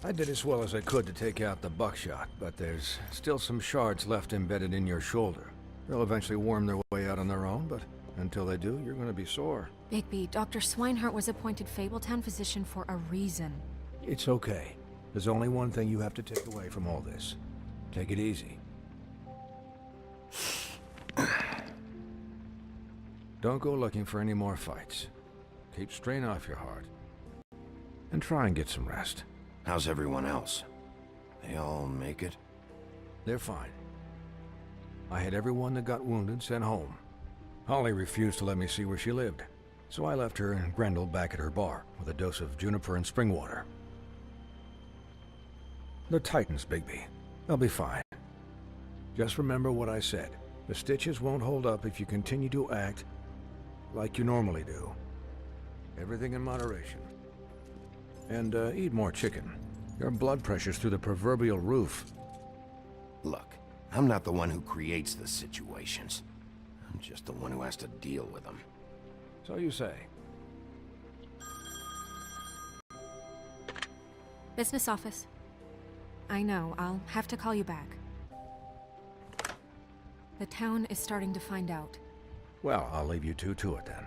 I did as well as I could to take out the buckshot, but there's still some shards left embedded in your shoulder. They'll eventually worm their way out on their own, but until they do, you're gonna be sore. Bigby, Dr. Swinehart was appointed Fabletown physician for a reason. It's okay. There's only one thing you have to take away from all this. Take it easy. Don't go looking for any more fights. Keep strain off your heart. And try and get some rest. How's everyone else? They all make it? They're fine. I had everyone that got wounded sent home. Holly refused to let me see where she lived, so I left her and Grendel back at her bar with a dose of juniper and spring water. They're Titans, Bigby. They'll be fine. Just remember what I said. The stitches won't hold up if you continue to act like you normally do. Everything in moderation. And eat more chicken. Your blood pressure's through the proverbial roof. Look, I'm not the one who creates the situations. I'm just the one who has to deal with them. So you say. Business office. I know, I'll have to call you back. The town is starting to find out. Well, I'll leave you two to it then.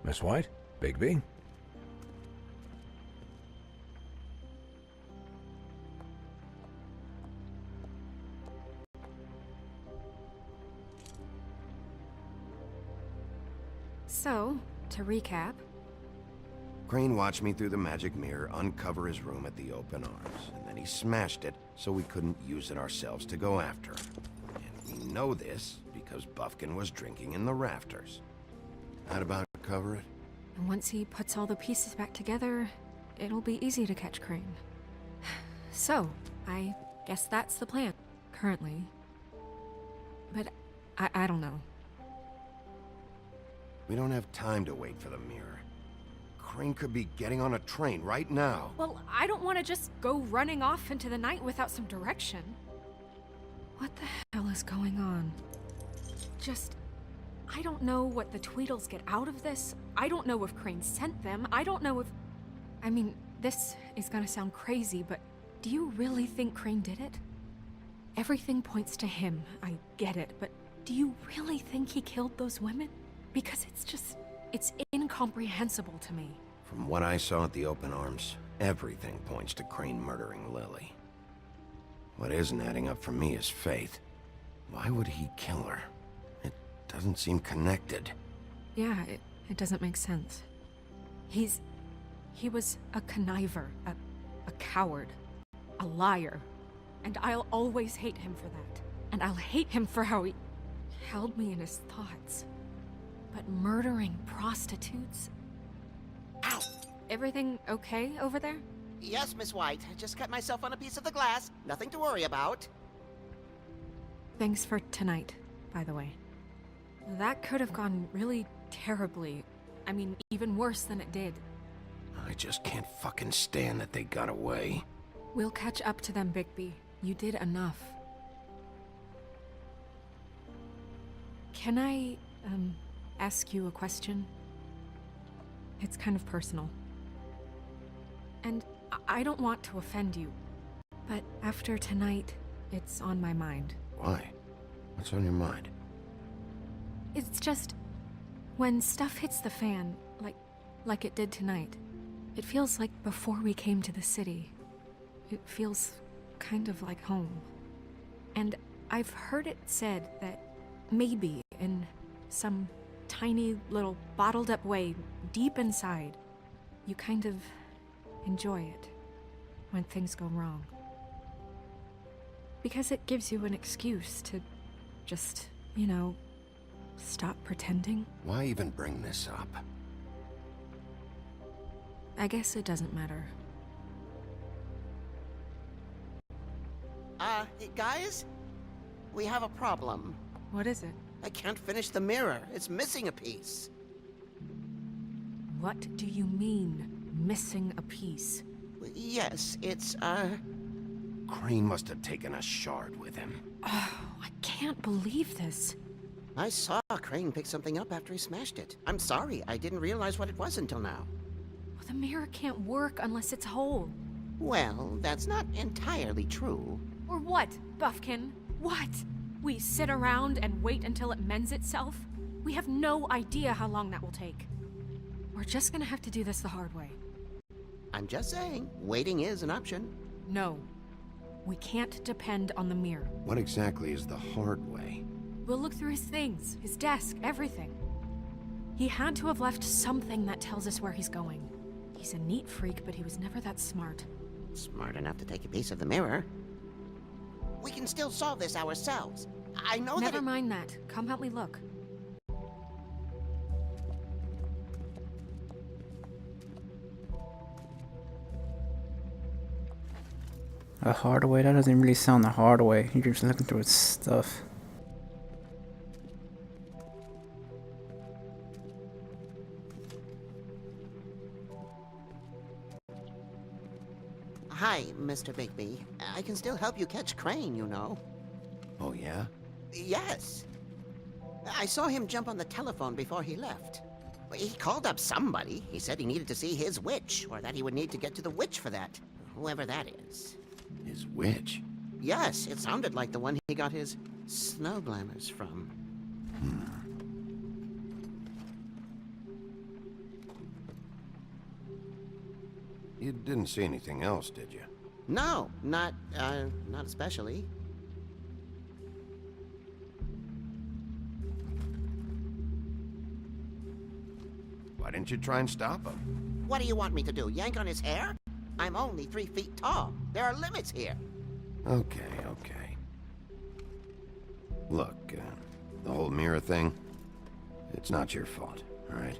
Miss White? Bigby? So, to recap... Crane watched me through the magic mirror uncover his room at the open arms, and then he smashed it so we couldn't use it ourselves to go after him. And we know this because Buffkin was drinking in the rafters. That about cover it? And once he puts all the pieces back together, it'll be easy to catch Crane. So, I guess that's the plan, currently. But I don't know. We don't have time to wait for the mirror. Crane could be getting on a train right now. Well, I don't want to just go running off into the night without some direction. What the hell is going on? I don't know what the Tweedles get out of this. I don't know if Crane sent them. I don't know if... I mean, this is gonna sound crazy, but do you really think Crane did it? Everything points to him, I get it, but do you really think he killed those women? Because it's incomprehensible to me. From what I saw at the open arms, everything points to Crane murdering Lily. What isn't adding up for me is Faith. Why would he kill her? It doesn't seem connected. Yeah, it doesn't make sense. He was a conniver, a coward, a liar. And I'll always hate him for that. And I'll hate him for how he held me in his thoughts. But murdering prostitutes? Ow! Everything okay over there? Yes, Miss White. Just cut myself on a piece of the glass. Nothing to worry about. Thanks for tonight, by the way. That could have gone really terribly. I mean, even worse than it did. I just can't fucking stand that they got away. We'll catch up to them, Bigby. You did enough. Can I, ask you a question? It's kind of personal. And I don't want to offend you, but after tonight, it's on my mind. Why? What's on your mind? It's just, when stuff hits the fan, like it did tonight, it feels like before we came to the city. It feels kind of like home. And I've heard it said that maybe in some tiny little bottled up way deep inside, you kind of enjoy it when things go wrong. Because it gives you an excuse to just, stop pretending. Why even bring this up? I guess it doesn't matter. Hey, guys? We have a problem. What is it? I can't finish the mirror. It's missing a piece. What do you mean, missing a piece? Yes, it's, Crane must have taken a shard with him. Oh, I can't believe this. I saw Crane pick something up after he smashed it. I'm sorry, I didn't realize what it was until now. Well, the mirror can't work unless it's whole. Well, that's not entirely true. Or what, Buffkin? What? We sit around and wait until it mends itself? We have no idea how long that will take. We're just gonna have to do this the hard way. I'm just saying, waiting is an option. No. We can't depend on the mirror. What exactly is the hard way? We'll look through his things, his desk, everything. He had to have left something that tells us where he's going. He's a neat freak, but he was never that smart. Smart enough to take a piece of the mirror. We can still solve this ourselves. I know that Never mind that. Come help me look. A hard way? That doesn't really sound the hard way. You're just looking through its stuff. Hi, Mr. Bigby. I can still help you catch Crane, you know. Oh, yeah? Yes. I saw him jump on the telephone before he left. He called up somebody. He said he needed to see his witch, or that he would need to get to the witch for that. Whoever that is. His witch? Yes, it sounded like the one he got his snow glamours from. You didn't see anything else, did you? No, not especially. Why didn't you try and stop him? What do you want me to do, yank on his hair? I'm only 3 feet tall. There are limits here. Okay. Look, the whole mirror thing, it's not your fault, all right?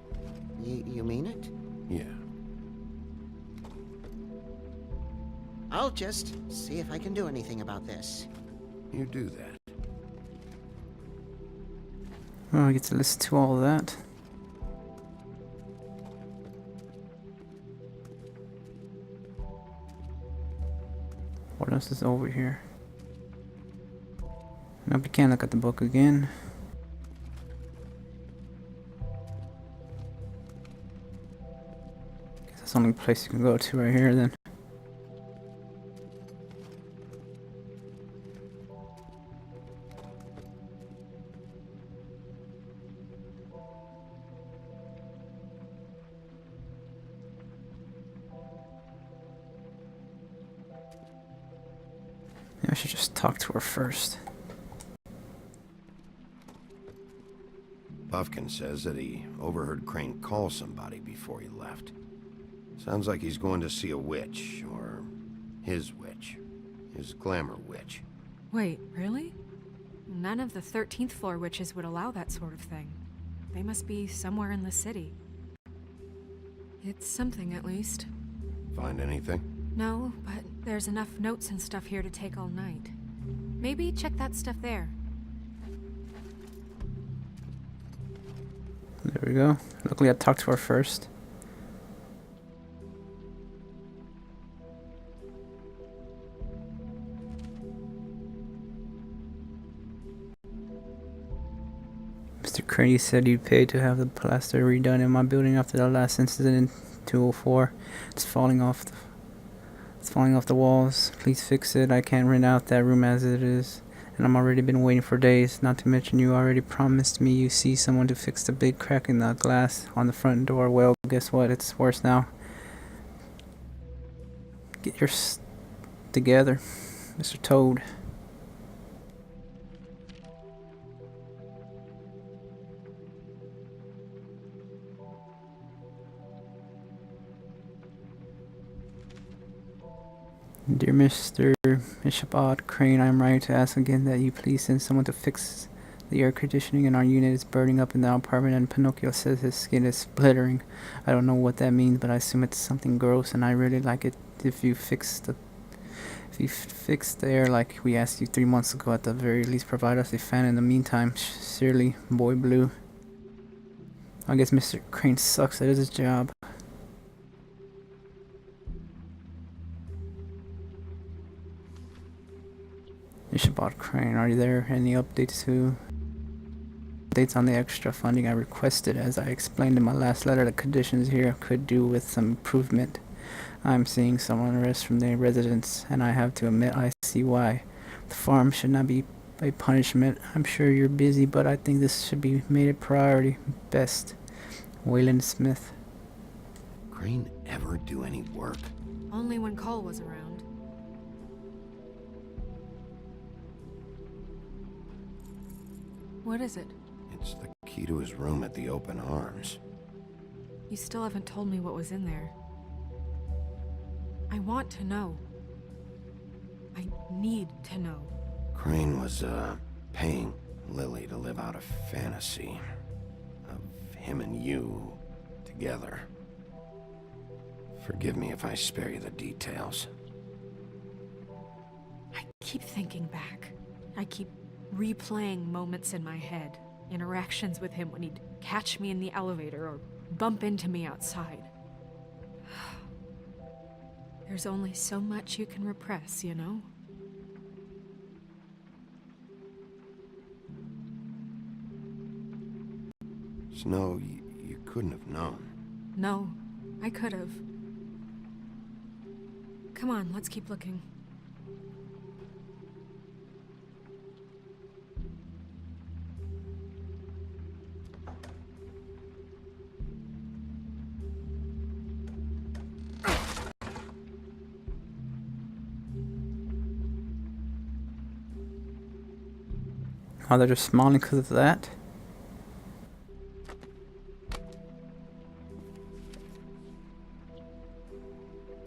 You mean it? Yeah. I'll just see if I can do anything about this. You do that. Oh, I get to listen to all of that. What else is over here? Nope, you can't look at the book again. Guess that's the only place you can go to right here then. I should just talk to her first. Buffkin says that he overheard Crane call somebody before he left. Sounds like he's going to see a witch, or his witch. His glamour witch. Wait, really? None of the 13th floor witches would allow that sort of thing. They must be somewhere in the city. It's something, at least. Find anything? No, but there's enough notes and stuff here to take all night. Maybe check that stuff there. There we go. Luckily I talked to her first. Mr. Crane said you paid to have the plaster redone in my building after the last incident in 204. It's falling off the walls. Please fix it. I can't rent out that room as it is. And I'm already been waiting for days. Not to mention you already promised me you see someone to fix the big crack in the glass on the front door. Well, guess what? It's worse now. Get your together, Mr. Toad. Dear Mr. Bishop Crane, I am writing to ask again that you please send someone to fix the air conditioning in our unit. Is burning up in the apartment, and Pinocchio says his skin is splittering. I don't know what that means, but I assume it's something gross, and I really like it if you fix the air like we asked you 3 months ago. At the very least, provide us a fan in the meantime. Sincerely, Boy Blue. I guess Mr. Crane sucks at his job. Bishop Crane, are there any updates on the extra funding I requested? As I explained in my last letter, the conditions here could do with some improvement. I'm seeing some unrest from the residents, and I have to admit I see why. The farm should not be a punishment. I'm sure you're busy, but I think this should be made a priority. Best, Wayland Smith. Crane ever do any work? Only when Cole was around. What is it? It's the key to his room at the Open Arms. You still haven't told me what was in there. I want to know. I need to know. Crane was, paying Lily to live out a fantasy of him and you together. Forgive me if I spare you the details. I keep thinking back. I keep replaying moments in my head. Interactions with him when he'd catch me in the elevator or bump into me outside. There's only so much you can repress, you know? Snow, you couldn't have known. No, I could have. Come on, let's keep looking. Oh, they're just smiling because of that?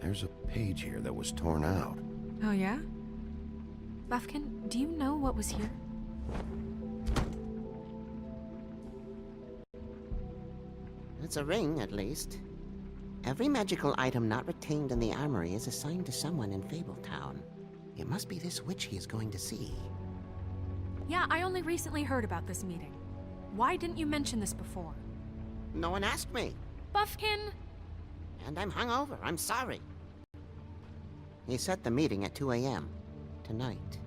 There's a page here that was torn out. Oh, yeah? Buffkin, do you know what was here? It's a ring, at least. Every magical item not retained in the armory is assigned to someone in Fabletown. It must be this witch he is going to see. Yeah, I only recently heard about this meeting. Why didn't you mention this before? No one asked me. Buffkin! And I'm hungover. I'm sorry. He set the meeting at 2 a.m. tonight.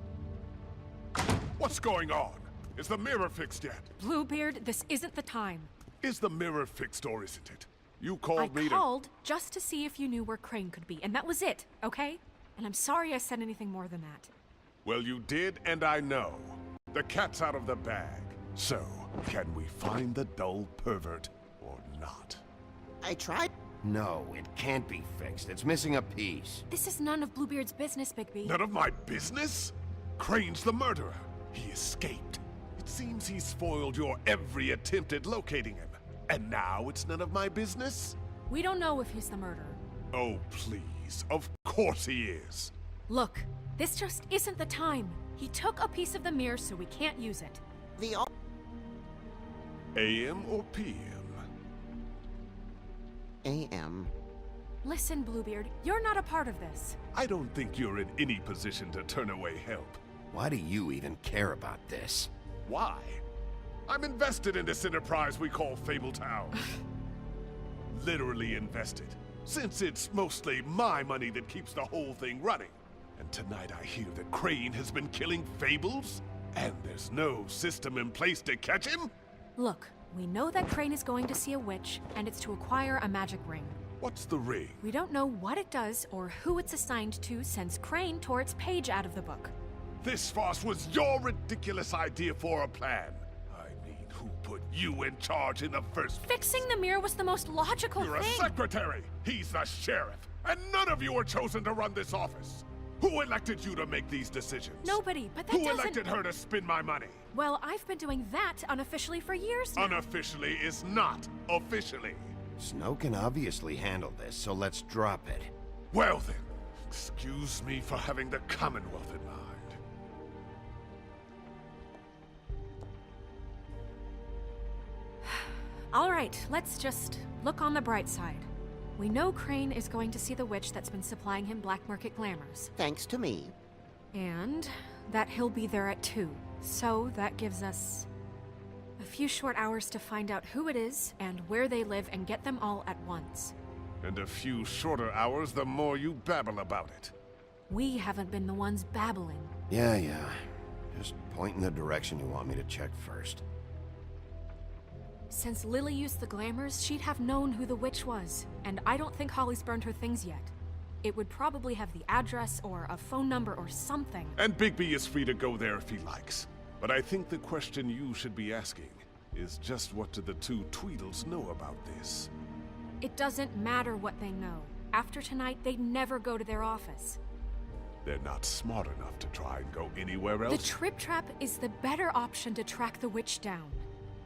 What's going on? Is the mirror fixed yet? Bluebeard, this isn't the time. Is the mirror fixed or isn't it? You called me I called just to see if you knew where Crane could be, and that was it, okay? And I'm sorry I said anything more than that. Well, you did, and I know. The cat's out of the bag. So, can we find the dull pervert or not? I tried. No, it can't be fixed. It's missing a piece. This is none of Bluebeard's business, Bigby. None of my business? Crane's the murderer. He escaped. It seems he spoiled your every attempt at locating him. And now it's none of my business? We don't know if he's the murderer. Oh, please. Of course he is. Look, this just isn't the time. He took a piece of the mirror, so we can't use it. The AM or PM? A.M. Listen, Bluebeard, you're not a part of this. I don't think you're in any position to turn away help. Why do you even care about this? Why? I'm invested in this enterprise we call Fabletown. Literally invested, since it's mostly my money that keeps the whole thing running. And tonight I hear that Crane has been killing fables, and there's no system in place to catch him? Look, we know that Crane is going to see a witch, and it's to acquire a magic ring. What's the ring? We don't know what it does or who it's assigned to since Crane tore its page out of the book. This farce was your ridiculous idea for a plan. I mean, who put you in charge in the first place? Fixing the mirror was the most logical You're thing. a secretary. He's the sheriff. And none of you were chosen to run this office. Who elected you to make these decisions? Nobody, but that Who doesn't... elected her to spend my money? Well, I've been doing that unofficially for years now. Unofficially is not officially. Snow can obviously handle this, so let's drop it. Well then, excuse me for having the Commonwealth in mind. All right, let's just look on the bright side. We know Crane is going to see the witch that's been supplying him black market glamours. Thanks to me. And that he'll be there at 2. So that gives us a few short hours to find out who it is and where they live and get them all at once. And a few shorter hours, the more you babble about it. We haven't been the ones babbling. Yeah. Just point in the direction you want me to check first. Since Lily used the glamours, she'd have known who the witch was. And I don't think Holly's burned her things yet. It would probably have the address or a phone number or something. And Bigby is free to go there if he likes. But I think the question you should be asking is just what do the two Tweedles know about this? It doesn't matter what they know. After tonight, they'd never go to their office. They're not smart enough to try and go anywhere else. The Trip Trap is the better option to track the witch down.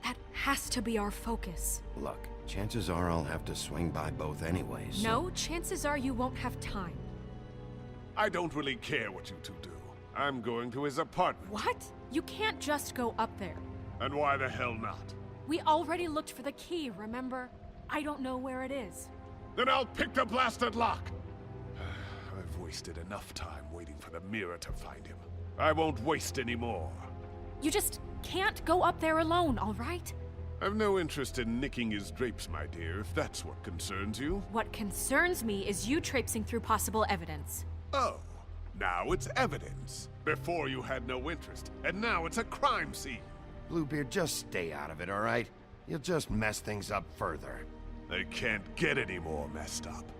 That has to be our focus. Look, chances are I'll have to swing by both anyways. So... No, chances are you won't have time. I don't really care what you two do. I'm going to his apartment. What? You can't just go up there. And why the hell not? We already looked for the key, remember? I don't know where it is. Then I'll pick the blasted lock! I've wasted enough time waiting for the mirror to find him. I won't waste any more. You just can't go up there alone, all right? I've no interest in nicking his drapes, my dear, if that's what concerns you. What concerns me is you traipsing through possible evidence. Oh, now it's evidence. Before you had no interest, and now it's a crime scene. Bluebeard, just stay out of it, all right? You'll just mess things up further. They can't get any more messed up.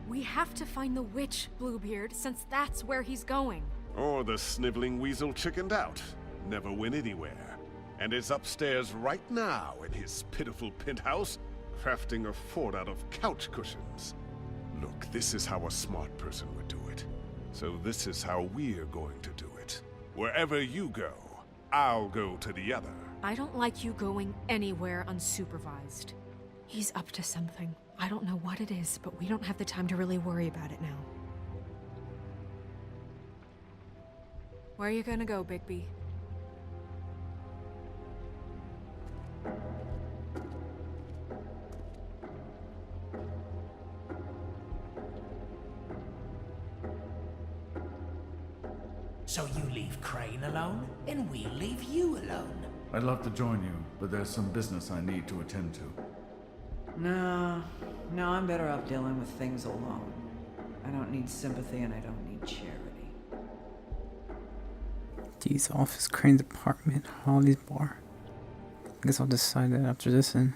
We have to find the witch, Bluebeard, since that's where he's going. Or the sniveling weasel chickened out. Never went anywhere. And is upstairs right now in his pitiful penthouse, crafting a fort out of couch cushions. Look, this is how a smart person would do it. So this is how we're going to do it. Wherever you go, I'll go to the other. I don't like you going anywhere unsupervised. He's up to something. I don't know what it is, but we don't have the time to really worry about it now. Where are you gonna go, Bigby? So you leave Crane alone, and we'll leave you alone. I'd love to join you, but there's some business I need to attend to. No, I'm better off dealing with things alone. I don't need sympathy and I don't need charity. Dee's office, Crane's apartment, Holly's bar. I guess I'll decide that after this then.